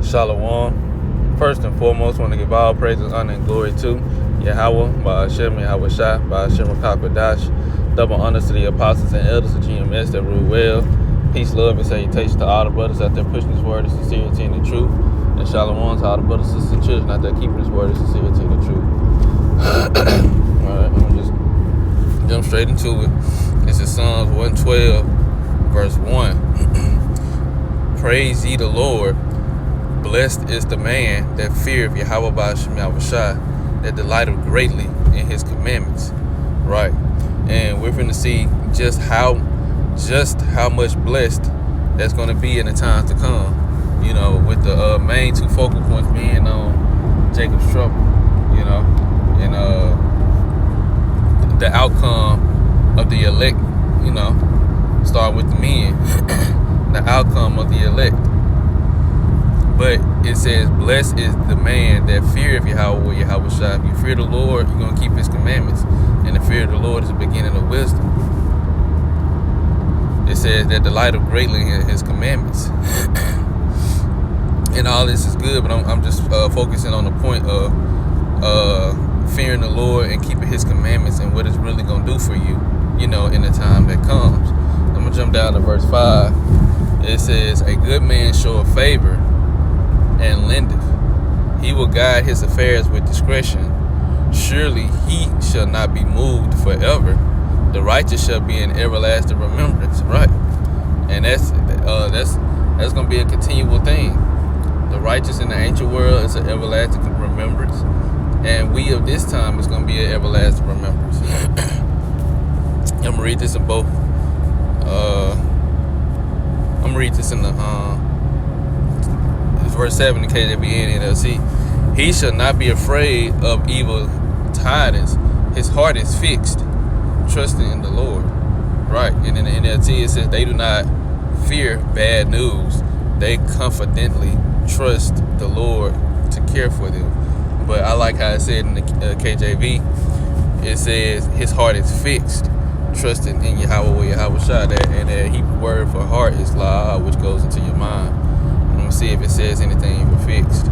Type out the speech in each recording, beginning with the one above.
Shalom. First and foremost, I want to give all praises, honor, and glory to Yahweh, Ba'ashem, Yahweh Shai, Ba'ashem, Rakakwadash. Double honors to the apostles and elders of GMS that rule well. Peace, love, and salutation to all the brothers out there pushing this word of sincerity and the truth. And shalom to all the brothers, sisters, and children out there keeping this word of sincerity and the truth. Alright, I'm going to just jump straight into it. This is Psalms 112, verse 1. Praise ye the Lord. Blessed is the man that feareth Yahweh Ba'ashem Yahweh Shai, that delighteth greatly in his commandments. Right. And we're going to see just how much blessed that's going to be in the times to come. You know, with the main two focal points being on Jacob's trouble, you know, and the outcome of the elect, you know, start with the men, the outcome of the elect. But it says, blessed is the man that feareth Yahweh Yahweh Shai. If you fear the Lord, you're going to keep his commandments. And the fear of the Lord is the beginning of wisdom. It says that delighteth greatly in his commandments. And all this is good, but I'm just focusing on the point of fearing the Lord and keeping his commandments and what it's really going to do for you, you know, in the time that comes. I'm going to jump down to verse 5. It says, a good man showeth favor and lendeth. He will guide his affairs with discretion. Surely he shall not be moved forever. The righteous shall be in everlasting remembrance. Right. And that's going to be a continual thing. The righteous in the ancient world is an everlasting remembrance. And we of this time is going to be an everlasting remembrance. I'm going to read this in both. I'm going to read this in the verse 7 in KJV and NLT. He shall not be afraid of evil tidings. His heart is fixed, trusting in the Lord. Right. And in the NLT it says they do not fear bad news. They confidently trust the Lord to care for them. But I like how it said in the KJV. It says his heart is fixed, trusting in Yahweh Yahweh Shai. And that Hebrew word for heart is la, which goes into your mind. I'm going to see if it says anything even fixed.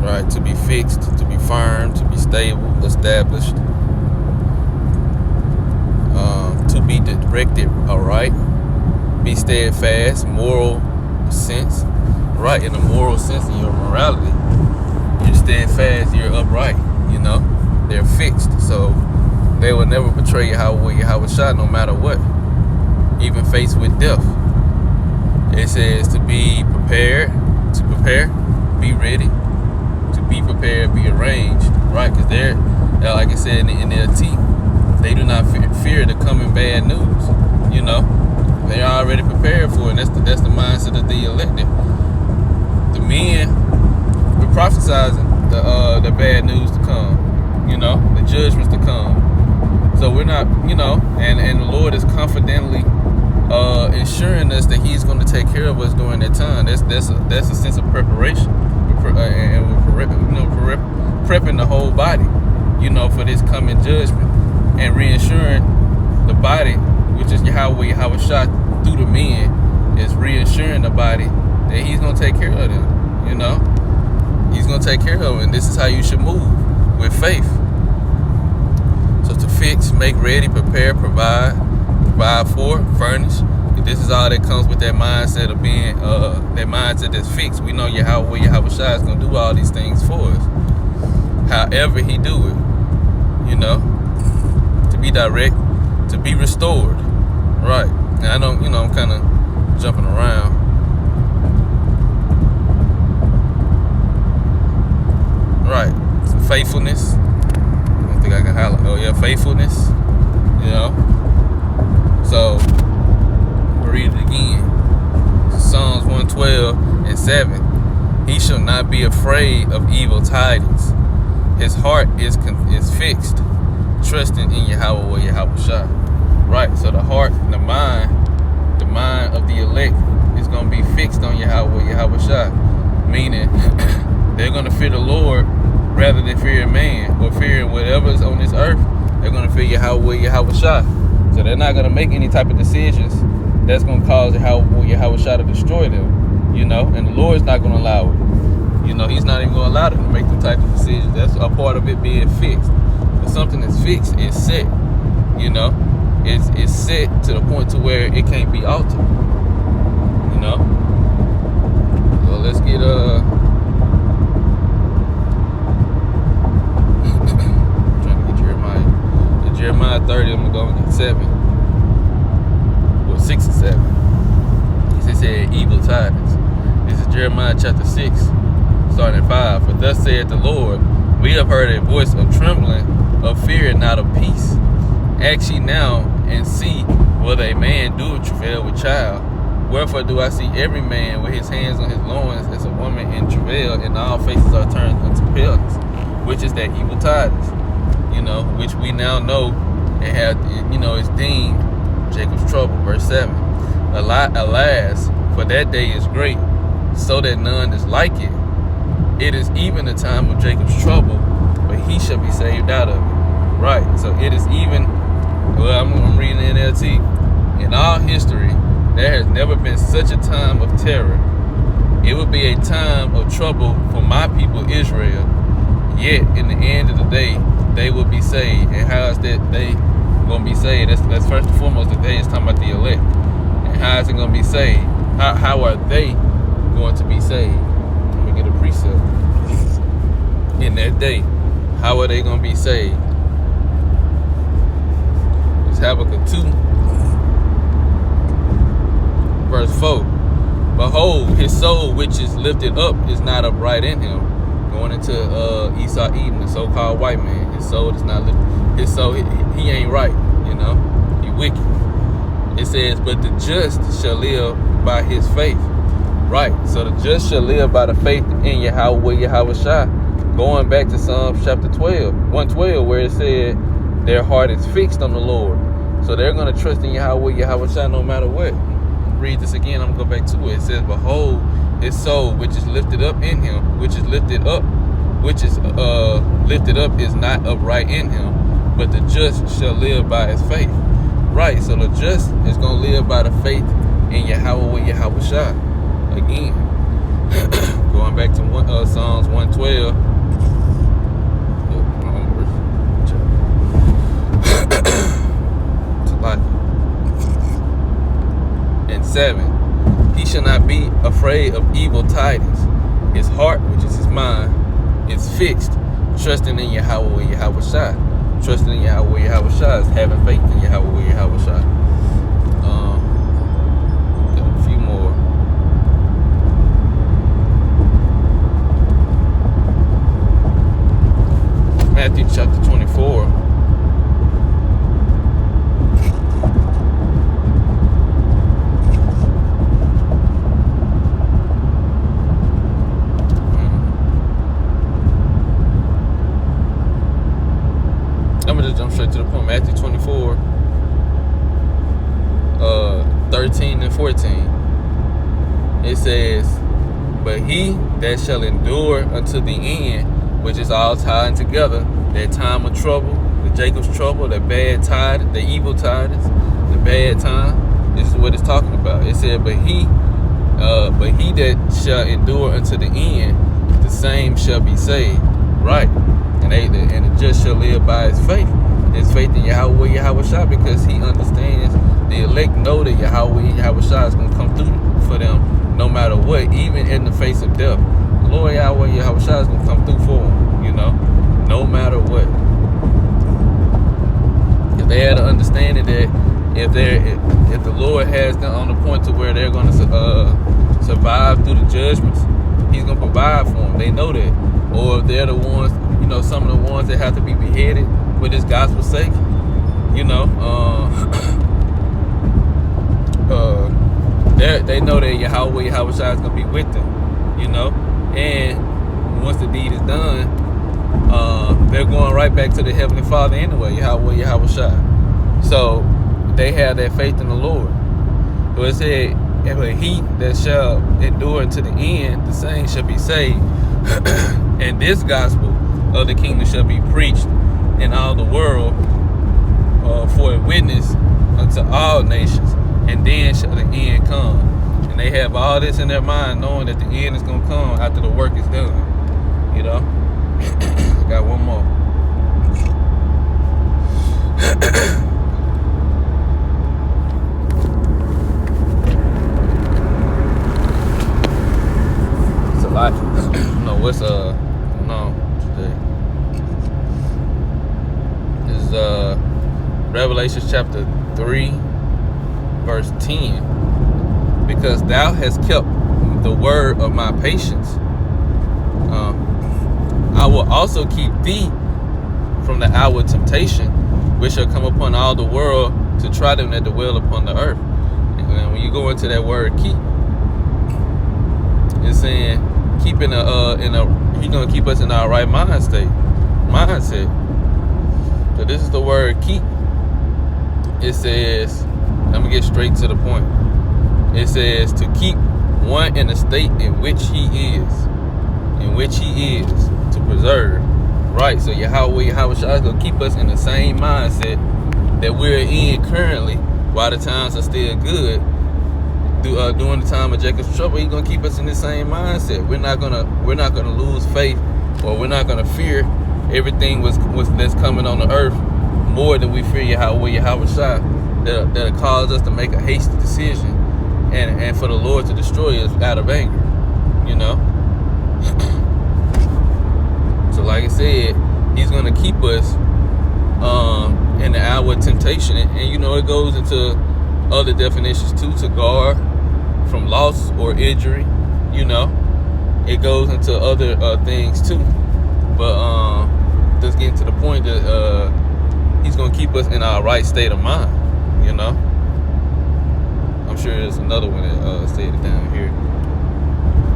Right, to be fixed, to be firm, to be stable, established, to be directed, all right, be steadfast, moral sense, right, in the moral sense of your morality, you're steadfast, you're upright, you know. They're fixed, so they will never betray Yahweh Shai no matter what, even faced with death. It says to be prepared, to prepare, be ready, to be prepared, be arranged, right? Because they're, like I said in the NLT, they do not fear the coming bad news. You know, they're already prepared for it. And that's the mindset of the elected. The men, we're prophesizing the bad news to come. You know, the judgments to come. So we're not, you know, and the Lord is confidently ensuring us that he's going to take care of us during that time. That's a sense of preparation. And we're prepping the whole body, you know, for this coming judgment. And reassuring the body, which is Yahweh Shai through the men, is reassuring the body that he's going to take care of them, you know. He's going to take care of them, and this is how you should move. With faith. So to fix, make ready, prepare, provide for, furnish. This is all that comes with that mindset of being that mindset that's fixed. We know Yahweh Shai is gonna do all these things for us. However he do it, you know, to be direct, to be restored. Right. And I don't, you know, I'm kinda jumping around. Right. Faithfulness. I don't think I can highlight. Oh yeah, faithfulness. You know. So we'll read it again. Psalms 112 and 7. He shall not be afraid of evil tidings. His heart is fixed, trusting in Yahweh Yahweh Shai. Right. So the heart, the mind of the elect is gonna be fixed on Yahweh Yahweh Shai. Meaning they're gonna fear the Lord rather than fearing man or fearing whatever is on this earth. They're going to fear Yahweh Shai. So they're not gonna make any type of decisions that's gonna cause Yahweh Shai to destroy them. You know, and the Lord's not gonna allow it. You know, He's not even gonna allow them to make them type of decisions. That's a part of it being fixed. But something that's fixed is set. You know, it's set to the point to where it can't be altered. You know. So let's get Jeremiah 30, I'm going to go get 7. Well, 6 and 7. He said, evil tidings. This is Jeremiah chapter 6, starting at 5. For thus saith the Lord, we have heard a voice of trembling, of fear and not of peace. Ask ye now, and see, whether a man do travail with child. Wherefore do I see every man with his hands on his loins as a woman in travail, and all faces are turned unto paleness, which is that evil tidings. You know, which we now know and have, you know, is deemed Jacob's trouble. Verse 7. Alas, for that day is great, so that none is like it. It is even the time of Jacob's trouble, but he shall be saved out of it. Right. So it is even, well, I'm reading the NLT. In all history, there has never been such a time of terror. It would be a time of trouble for my people Israel. Yet, in the end of the day, they will be saved. And how is that they going to be saved? That's first and foremost, the day is talking about the elect. And how is it going to be saved? How are they going to be saved? Let me get a precept. In that day, how are they going to be saved? It's Habakkuk 2, verse 4. Behold, his soul which is lifted up is not upright in him. Going into Esau Edom, the so-called white man. His soul is not lifted. His soul, he ain't right, you know. He wicked. It says, but the just shall live by his faith. Right. So the just shall live by the faith in Yahweh Shai. Going back to Psalms chapter 112, where it said, their heart is fixed on the Lord. So they're going to trust in Yahweh Shai no matter what. Read this again. I'm going to go back to it. It says, behold, his soul, which is lifted up in him, which is lifted up is not upright in him, but the just shall live by his faith. Right, so the just is going to live by the faith in Yahweh Shai. Again, going back to Psalms 112. And 7. He shall not be afraid of evil tidings. His heart, which is his mind, is fixed, trusting in Yahweh Shai. Trusting in Yahweh Shai is having faith in Yahweh Shai. Got a few more. Matthew chapter 24. Jump straight to the point. Matthew 24, 13 and 14. It says, but he that shall endure unto the end, which is all tied together, that time of trouble, the Jacob's trouble, the bad tide, the evil tidings, the bad time. This is what it's talking about. It said, but he that shall endure unto the end, the same shall be saved. Right. And the just shall live by his faith. His faith in Yahweh Shai, because he understands the elect know that Yahweh Shai is going to come through for them no matter what, even in the face of death. Lord Yahweh Shai is going to come through for them, you know, no matter what. If they had an understanding that if the Lord has them on the point to where they're going to survive through the judgments, he's going to provide for them. They know that. Or if they're the ones, you know, some of the ones that have to be beheaded for this gospel's sake, you know, they know that Yahweh Shai is going to be with them, you know, and once the deed is done, they're going right back to the Heavenly Father anyway, Yahweh Shai. So they have that faith in the Lord. So it said, he that shall endure to the end, the same shall be saved. And this gospel of the kingdom shall be preached in all the world to all nations, and then shall the end come. And they have all this in their mind, knowing that the end is going to come after the work is done. You know? I got one more. It's a lot. No, what's no today? This is Revelation chapter 3, verse 10. Because thou hast kept the word of my patience, I will also keep thee from the hour of temptation, which shall come upon all the world to try them that dwell upon the earth. And when you go into that word keep, it's saying keep he's gonna keep us in our right mindset. So this is the word keep. It says, let me get straight to the point. It says to keep one in the state in which he is, to preserve. Right, so Yahweh is gonna keep us in the same mindset that we're in currently, while the times are still good. During the time of Jacob's trouble, he's gonna keep us in the same mindset. We're not gonna lose faith, or we're not gonna fear everything that's coming on the earth more than we fear Yahweh that'll cause us to make a hasty decision and for the Lord to destroy us out of anger. You know. So like I said, he's going to keep us in the hour of temptation. And you know, it goes into other definitions too, to guard from loss or injury. You know, it goes into other things too. But just getting to the point that he's going to keep us in our right state of mind. You know, I'm sure there's another one that said it down here.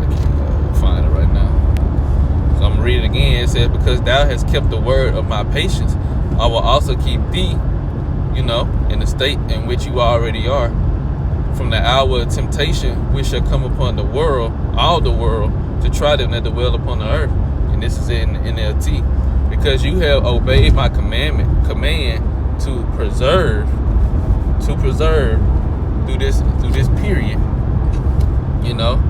I can't find it right now. So I'm going to read it again. It says, because thou hast kept the word of my patience, I will also keep thee, you know, in the state in which you already are, from the hour of temptation which shall come upon the world, all the world, to try them that dwell upon the earth. And this is in NLT. Because you have obeyed my command to preserve through this period. You know,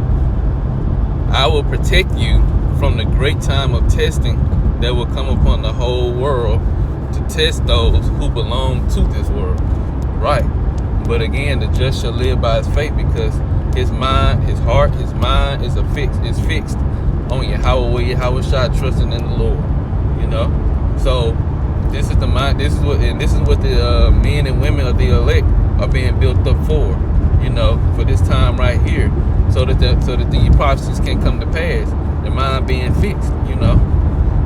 I will protect you from the great time of testing that will come upon the whole world to test those who belong to this world. Right. But again, the just shall live by his faith, because his mind, his heart, his mind is fixed on Yahweh trusting in the Lord. You know? So this is the mind, this is what the men and women of the elect are being built up for, you know, for this time right here. So that the prophecies can come to pass. The mind being fixed, you know.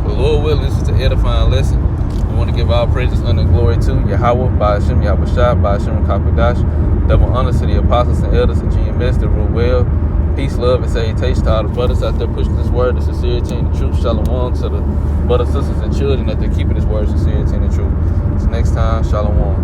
The Lord willing, this is an edifying lesson. We want to give all praises and glory to Yahweh, by Hashem, Yahweh Shah, by Hashem, Kakudash. Double honor to the apostles and elders of GMS that rule well. Peace, love, and salutation to all the brothers out there pushing this word, the sincerity and the truth. Shalom to the brothers, sisters, and children that they're keeping this word, sincerity and the truth. Until next time, shalom.